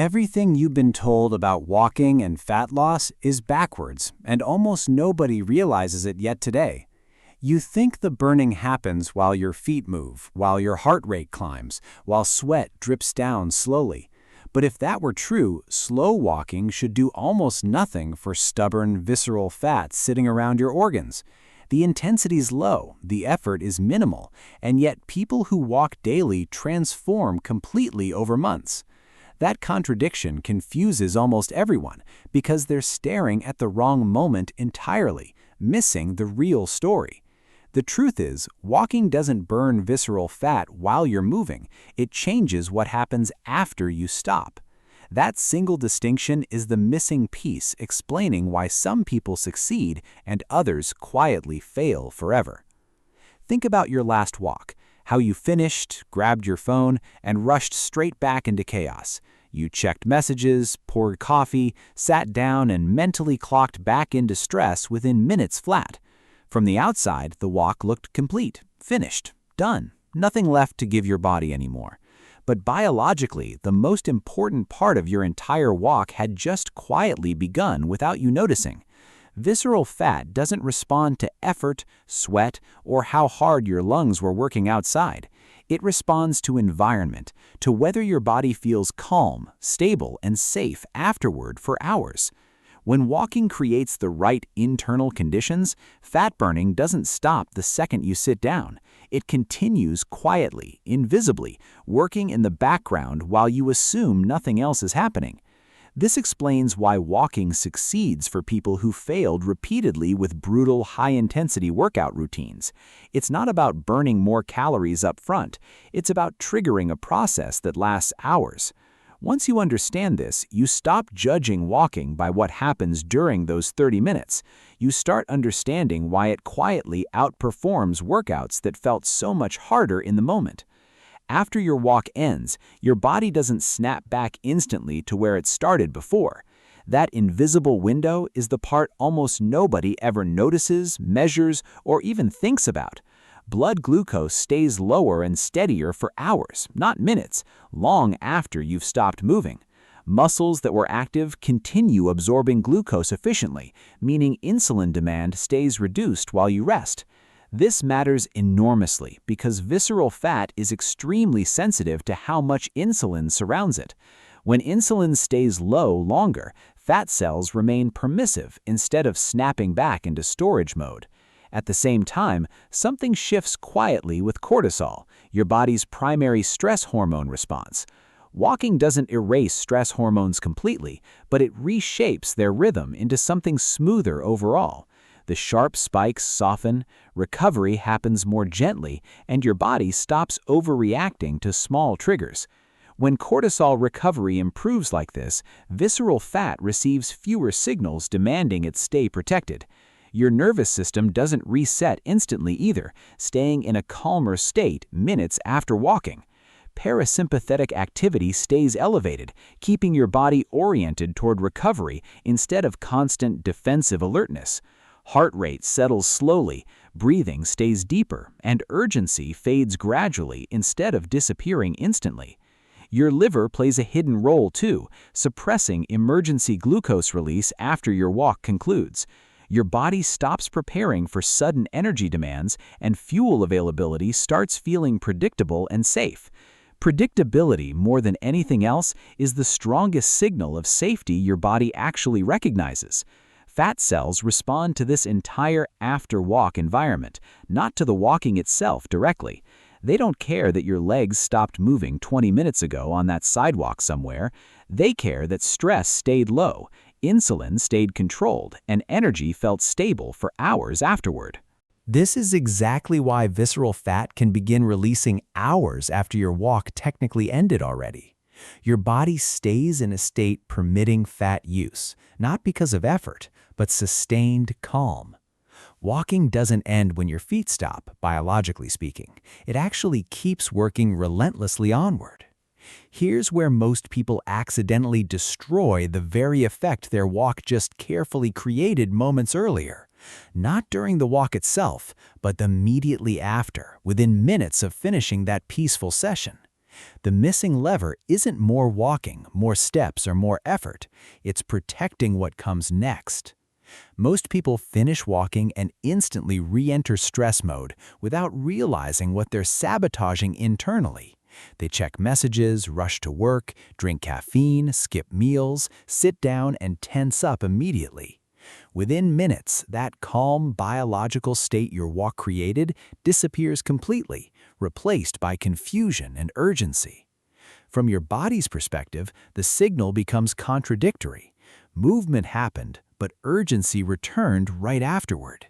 Everything you've been told about walking and fat loss is backwards, and almost nobody realizes it yet today. You think the burning happens while your feet move, while your heart rate climbs, while sweat drips down slowly. But if that were true, slow walking should do almost nothing for stubborn, visceral fat sitting around your organs. The intensity's low, the effort is minimal, and yet people who walk daily transform completely over months. That contradiction confuses almost everyone because they're staring at the wrong moment entirely, missing the real story. The truth is, walking doesn't burn visceral fat while you're moving. It changes what happens after you stop. That single distinction is the missing piece explaining why some people succeed and others quietly fail forever. Think about your last walk, how you finished, grabbed your phone, and rushed straight back into chaos. You checked messages, poured coffee, sat down, and mentally clocked back into stress within minutes flat. From the outside, the walk looked complete, finished, done, nothing left to give your body anymore. But biologically, the most important part of your entire walk had just quietly begun without you noticing. Visceral fat doesn't respond to effort, sweat, or how hard your lungs were working outside. It responds to environment, to whether your body feels calm, stable, and safe afterward for hours. When walking creates the right internal conditions, fat burning doesn't stop the second you sit down. It continues quietly, invisibly, working in the background while you assume nothing else is happening. This explains why walking succeeds for people who failed repeatedly with brutal, high-intensity workout routines. It's not about burning more calories up front. It's about triggering a process that lasts hours. Once you understand this, you stop judging walking by what happens during those 30 minutes. You start understanding why it quietly outperforms workouts that felt so much harder in the moment. After your walk ends, your body doesn't snap back instantly to where it started before. That invisible window is the part almost nobody ever notices, measures, or even thinks about. Blood glucose stays lower and steadier for hours, not minutes, long after you've stopped moving. Muscles that were active continue absorbing glucose efficiently, meaning insulin demand stays reduced while you rest. This matters enormously because visceral fat is extremely sensitive to how much insulin surrounds it. When insulin stays low longer, fat cells remain permissive instead of snapping back into storage mode. At the same time, something shifts quietly with cortisol, your body's primary stress hormone response. Walking doesn't erase stress hormones completely, but it reshapes their rhythm into something smoother overall. The sharp spikes soften, recovery happens more gently, and your body stops overreacting to small triggers. When cortisol recovery improves like this, visceral fat receives fewer signals demanding it stay protected. Your nervous system doesn't reset instantly either, staying in a calmer state minutes after walking. Parasympathetic activity stays elevated, keeping your body oriented toward recovery instead of constant defensive alertness. Heart rate settles slowly, breathing stays deeper, and urgency fades gradually instead of disappearing instantly. Your liver plays a hidden role too, suppressing emergency glucose release after your walk concludes. Your body stops preparing for sudden energy demands, and fuel availability starts feeling predictable and safe. Predictability, more than anything else, is the strongest signal of safety your body actually recognizes. Fat cells respond to this entire after-walk environment, not to the walking itself directly. They don't care that your legs stopped moving 20 minutes ago on that sidewalk somewhere. They care that stress stayed low, insulin stayed controlled, and energy felt stable for hours afterward. This is exactly why visceral fat can begin releasing hours after your walk technically ended already. Your body stays in a state permitting fat use, not because of effort, but sustained calm. Walking doesn't end when your feet stop, biologically speaking. It actually keeps working relentlessly onward. Here's where most people accidentally destroy the very effect their walk just carefully created moments earlier. Not during the walk itself, but immediately after, within minutes of finishing that peaceful session. The missing lever isn't more walking, more steps, or more effort. It's protecting what comes next. Most people finish walking and instantly re-enter stress mode without realizing what they're sabotaging internally. They check messages, rush to work, drink caffeine, skip meals, sit down, and tense up immediately. Within minutes, that calm biological state your walk created disappears completely, replaced by confusion and urgency. From your body's perspective, the signal becomes contradictory. Movement happened, but urgency returned right afterward.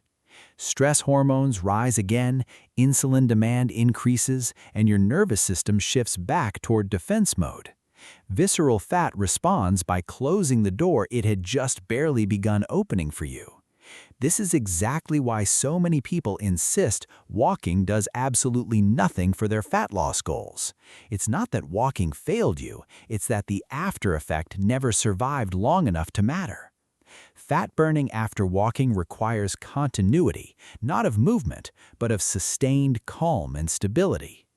Stress hormones rise again, insulin demand increases, and your nervous system shifts back toward defense mode. Visceral fat responds by closing the door it had just barely begun opening for you. This is exactly why so many people insist walking does absolutely nothing for their fat loss goals. It's not that walking failed you, it's that the after effect never survived long enough to matter. Fat burning after walking requires continuity, not of movement, but of sustained calm and stability.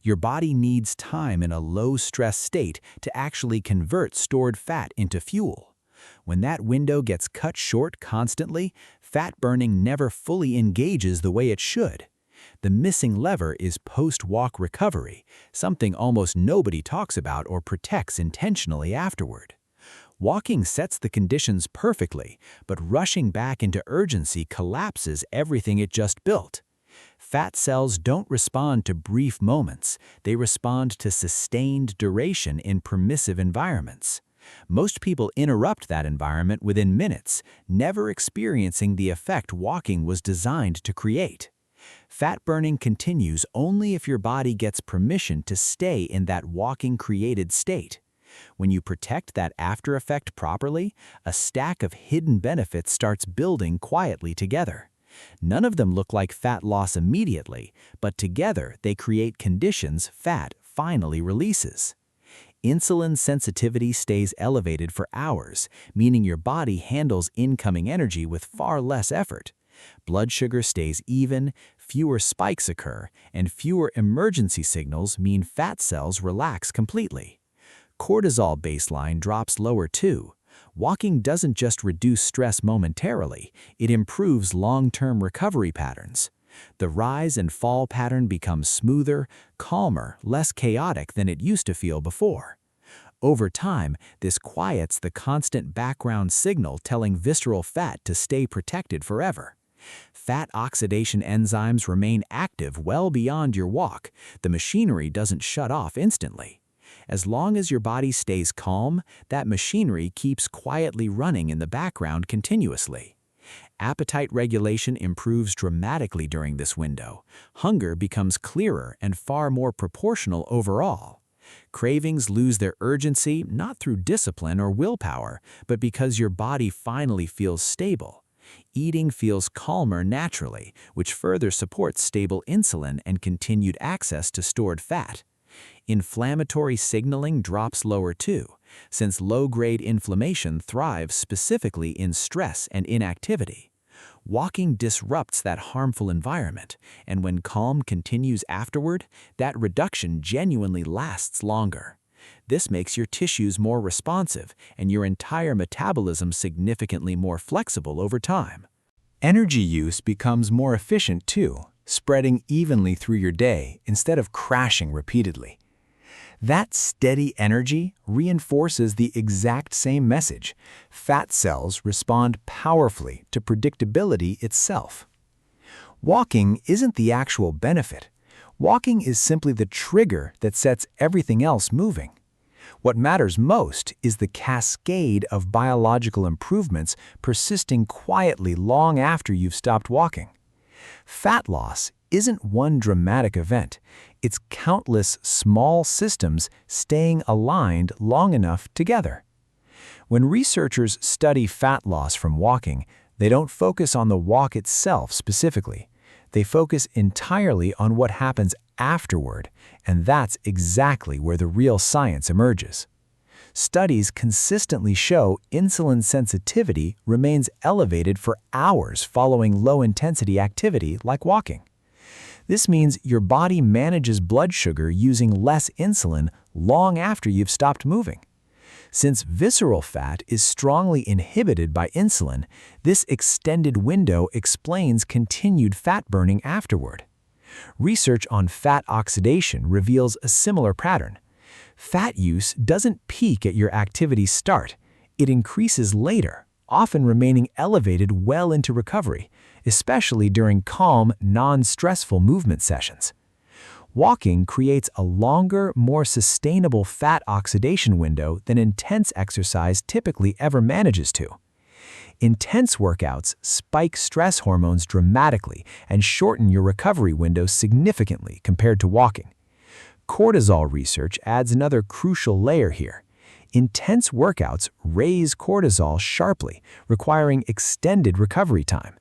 Your body needs time in a low-stress state to actually convert stored fat into fuel. When that window gets cut short constantly, fat burning never fully engages the way it should. The missing lever is post-walk recovery, something almost nobody talks about or protects intentionally afterward. Walking sets the conditions perfectly, but rushing back into urgency collapses everything it just built. Fat cells don't respond to brief moments, they respond to sustained duration in permissive environments. Most people interrupt that environment within minutes, never experiencing the effect walking was designed to create. Fat burning continues only if your body gets permission to stay in that walking-created state. When you protect that after effect properly, a stack of hidden benefits starts building quietly together. None of them look like fat loss immediately, but together they create conditions fat finally releases. Insulin sensitivity stays elevated for hours, meaning your body handles incoming energy with far less effort. Blood sugar stays even, fewer spikes occur, and fewer emergency signals mean fat cells relax completely. Cortisol baseline drops lower too. Walking doesn't just reduce stress momentarily, it improves long-term recovery patterns. The rise and fall pattern becomes smoother, calmer, less chaotic than it used to feel before. Over time, this quiets the constant background signal telling visceral fat to stay protected forever. Fat oxidation enzymes remain active well beyond your walk. The machinery doesn't shut off instantly. As long as your body stays calm, that machinery keeps quietly running in the background continuously. Appetite regulation improves dramatically during this window. Hunger becomes clearer and far more proportional overall. Cravings lose their urgency not through discipline or willpower, but because your body finally feels stable. Eating feels calmer naturally, which further supports stable insulin and continued access to stored fat. Inflammatory signaling drops lower too, since low-grade inflammation thrives specifically in stress and inactivity. Walking disrupts that harmful environment, and when calm continues afterward, that reduction genuinely lasts longer. This makes your tissues more responsive and your entire metabolism significantly more flexible over time. Energy use becomes more efficient too, spreading evenly through your day instead of crashing repeatedly. That steady energy reinforces the exact same message. Fat cells respond powerfully to predictability itself. Walking isn't the actual benefit. Walking is simply the trigger that sets everything else moving. What matters most is the cascade of biological improvements persisting quietly long after you've stopped walking. Fat loss isn't one dramatic event. It's countless small systems staying aligned long enough together. When researchers study fat loss from walking, they don't focus on the walk itself specifically. They focus entirely on what happens afterward, and that's exactly where the real science emerges. Studies consistently show insulin sensitivity remains elevated for hours following low-intensity activity like walking. This means your body manages blood sugar using less insulin long after you've stopped moving. Since visceral fat is strongly inhibited by insulin, this extended window explains continued fat burning afterward. Research on fat oxidation reveals a similar pattern. Fat use doesn't peak at your activity's start. It increases later, often remaining elevated well into recovery, especially during calm, non-stressful movement sessions. Walking creates a longer, more sustainable fat oxidation window than intense exercise typically ever manages to. Intense workouts spike stress hormones dramatically and shorten your recovery window significantly compared to walking. Cortisol research adds another crucial layer here. Intense workouts raise cortisol sharply, requiring extended recovery time.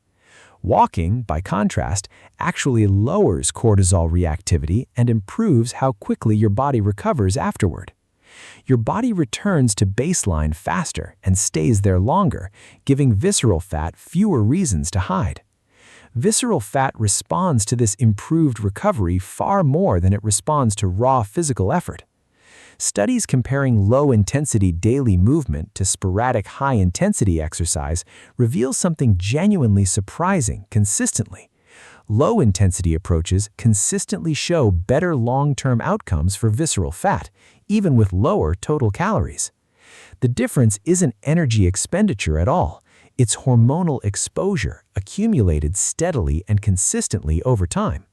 Walking, by contrast, actually lowers cortisol reactivity and improves how quickly your body recovers afterward. Your body returns to baseline faster and stays there longer, giving visceral fat fewer reasons to hide. Visceral fat responds to this improved recovery far more than it responds to raw physical effort. Studies comparing low-intensity daily movement to sporadic high-intensity exercise reveal something genuinely surprising consistently. Low-intensity approaches consistently show better long-term outcomes for visceral fat, even with lower total calories. The difference isn't energy expenditure at all. It's hormonal exposure accumulated steadily and consistently over time.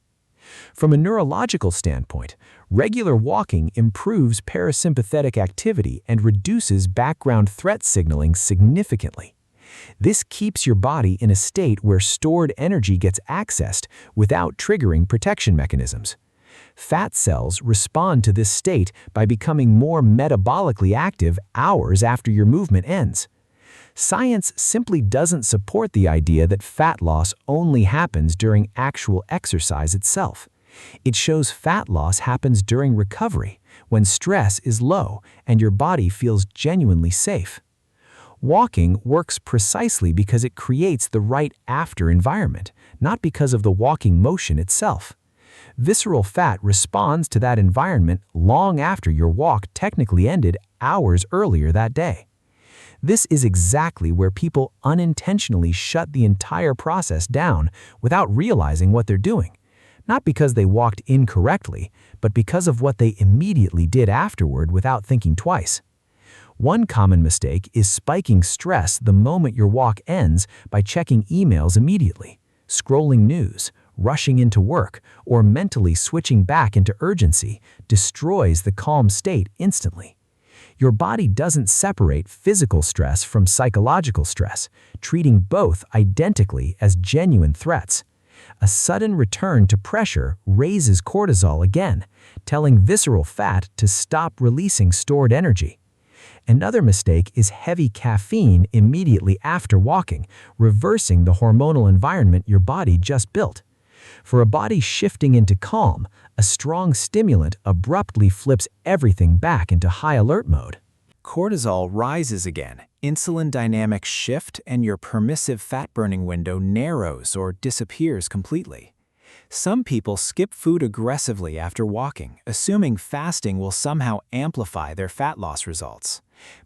From a neurological standpoint, regular walking improves parasympathetic activity and reduces background threat signaling significantly. This keeps your body in a state where stored energy gets accessed without triggering protection mechanisms. Fat cells respond to this state by becoming more metabolically active hours after your movement ends. Science simply doesn't support the idea that fat loss only happens during actual exercise itself. It shows fat loss happens during recovery, when stress is low and your body feels genuinely safe. Walking works precisely because it creates the right after environment, not because of the walking motion itself. Visceral fat responds to that environment long after your walk technically ended hours earlier that day. This is exactly where people unintentionally shut the entire process down without realizing what they're doing. Not because they walked incorrectly, but because of what they immediately did afterward without thinking twice. One common mistake is spiking stress the moment your walk ends by checking emails immediately, scrolling news, rushing into work, or mentally switching back into urgency destroys the calm state instantly. Your body doesn't separate physical stress from psychological stress, treating both identically as genuine threats. A sudden return to pressure raises cortisol again, telling visceral fat to stop releasing stored energy. Another mistake is heavy caffeine immediately after walking, reversing the hormonal environment your body just built. For a body shifting into calm, a strong stimulant abruptly flips everything back into high alert mode. Cortisol rises again, insulin dynamics shift, and your permissive fat-burning window narrows or disappears completely. Some people skip food aggressively after walking, assuming fasting will somehow amplify their fat loss results.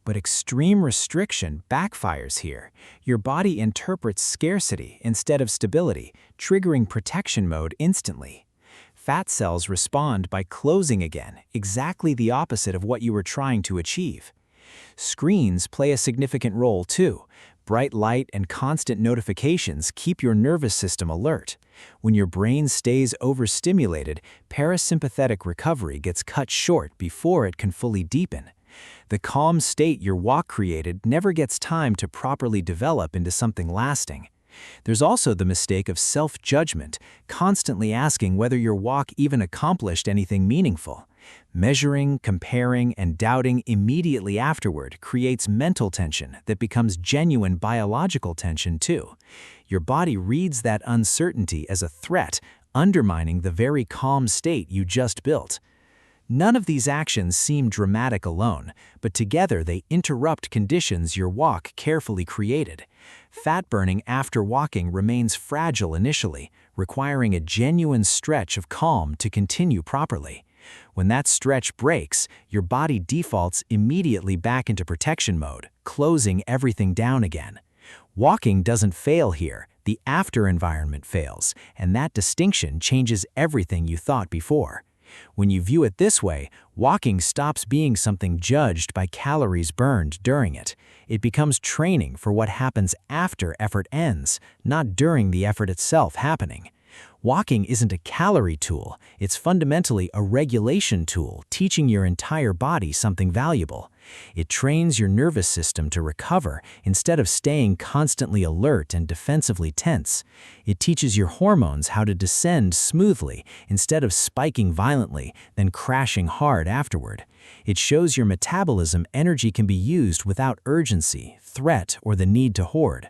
But extreme restriction backfires here. Your body interprets scarcity instead of stability, triggering protection mode instantly. Fat cells respond by closing again, exactly the opposite of what you were trying to achieve. Screens play a significant role too. Bright light and constant notifications keep your nervous system alert. When your brain stays overstimulated, parasympathetic recovery gets cut short before it can fully deepen. The calm state your walk created never gets time to properly develop into something lasting. There's also the mistake of self-judgment, constantly asking whether your walk even accomplished anything meaningful. Measuring, comparing, and doubting immediately afterward creates mental tension that becomes genuine biological tension too. Your body reads that uncertainty as a threat, undermining the very calm state you just built. None of these actions seem dramatic alone, but together they interrupt conditions your walk carefully created. Fat burning after walking remains fragile initially, requiring a genuine stretch of calm to continue properly. When that stretch breaks, your body defaults immediately back into protection mode, closing everything down again. Walking doesn't fail here, the after environment fails, and that distinction changes everything you thought before. When you view it this way, walking stops being something judged by calories burned during it. It becomes training for what happens after effort ends, not during the effort itself happening. Walking isn't a calorie tool, it's fundamentally a regulation tool, teaching your entire body something valuable. It trains your nervous system to recover instead of staying constantly alert and defensively tense. It teaches your hormones how to descend smoothly instead of spiking violently, then crashing hard afterward. It shows your metabolism energy can be used without urgency, threat, or the need to hoard.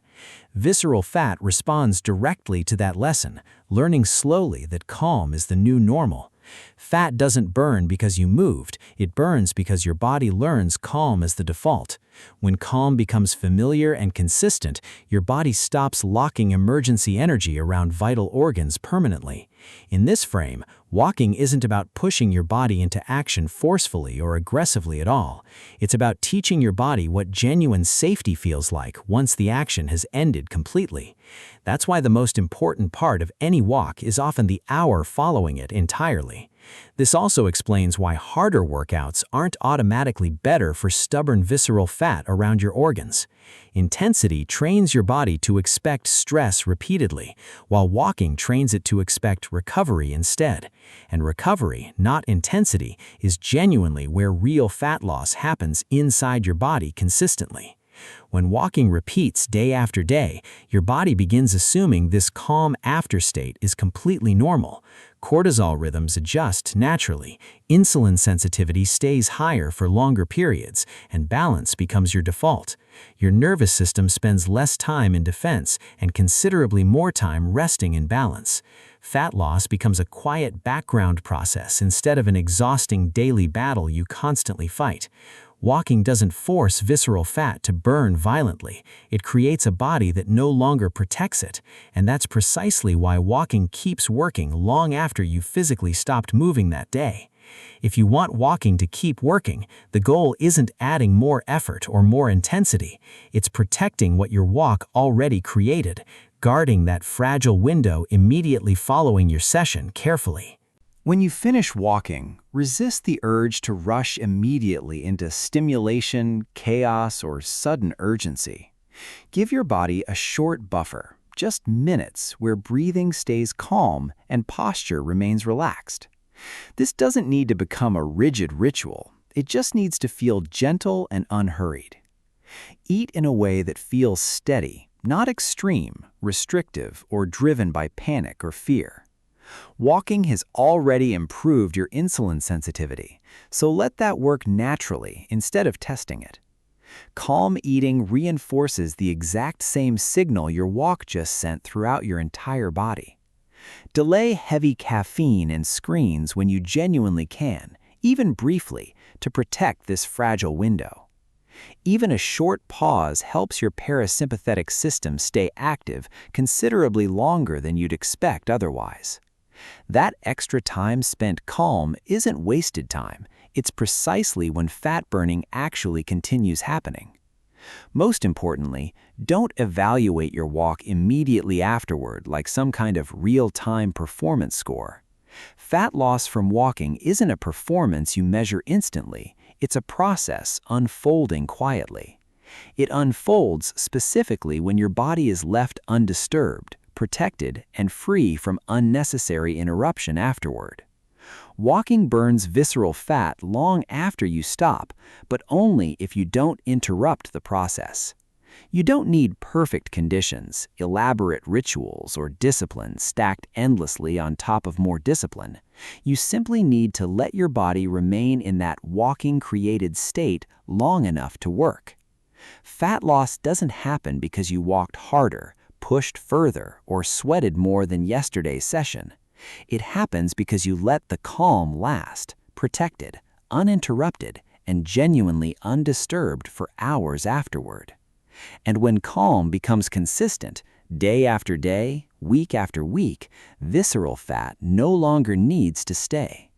Visceral fat responds directly to that lesson, learning slowly that calm is the new normal. Fat doesn't burn because you moved, it burns because your body learns calm as the default. When calm becomes familiar and consistent, your body stops locking emergency energy around vital organs permanently. In this frame, walking isn't about pushing your body into action forcefully or aggressively at all. It's about teaching your body what genuine safety feels like once the action has ended completely. That's why the most important part of any walk is often the hour following it entirely. This also explains why harder workouts aren't automatically better for stubborn visceral fat around your organs. Intensity trains your body to expect stress repeatedly, while walking trains it to expect recovery instead. And recovery, not intensity, is genuinely where real fat loss happens inside your body consistently. When walking repeats day after day, your body begins assuming this calm afterstate is completely normal. Cortisol rhythms adjust naturally, insulin sensitivity stays higher for longer periods, and balance becomes your default. Your nervous system spends less time in defense and considerably more time resting in balance. Fat loss becomes a quiet background process instead of an exhausting daily battle you constantly fight. Walking doesn't force visceral fat to burn violently. It creates a body that no longer protects it, and that's precisely why walking keeps working long after you've physically stopped moving that day. If you want walking to keep working, the goal isn't adding more effort or more intensity. It's protecting what your walk already created, guarding that fragile window immediately following your session carefully. When you finish walking, resist the urge to rush immediately into stimulation, chaos, or sudden urgency. Give your body a short buffer, just minutes, where breathing stays calm and posture remains relaxed. This doesn't need to become a rigid ritual. It just needs to feel gentle and unhurried. Eat in a way that feels steady, not extreme, restrictive, or driven by panic or fear. Walking has already improved your insulin sensitivity, so let that work naturally instead of testing it. Calm eating reinforces the exact same signal your walk just sent throughout your entire body. Delay heavy caffeine and screens when you genuinely can, even briefly, to protect this fragile window. Even a short pause helps your parasympathetic system stay active considerably longer than you'd expect otherwise. That extra time spent calm isn't wasted time. It's precisely when fat burning actually continues happening. Most importantly, don't evaluate your walk immediately afterward like some kind of real-time performance score. Fat loss from walking isn't a performance you measure instantly. It's a process unfolding quietly. It unfolds specifically when your body is left undisturbed, protected, and free from unnecessary interruption afterward. Walking burns visceral fat long after you stop, but only if you don't interrupt the process. You don't need perfect conditions, elaborate rituals, or discipline stacked endlessly on top of more discipline. You simply need to let your body remain in that walking-created state long enough to work. Fat loss doesn't happen because you walked harder, pushed further, or sweated more than yesterday's session. It happens because you let the calm last, protected, uninterrupted, and genuinely undisturbed for hours afterward. And when calm becomes consistent, day after day, week after week, visceral fat no longer needs to stay.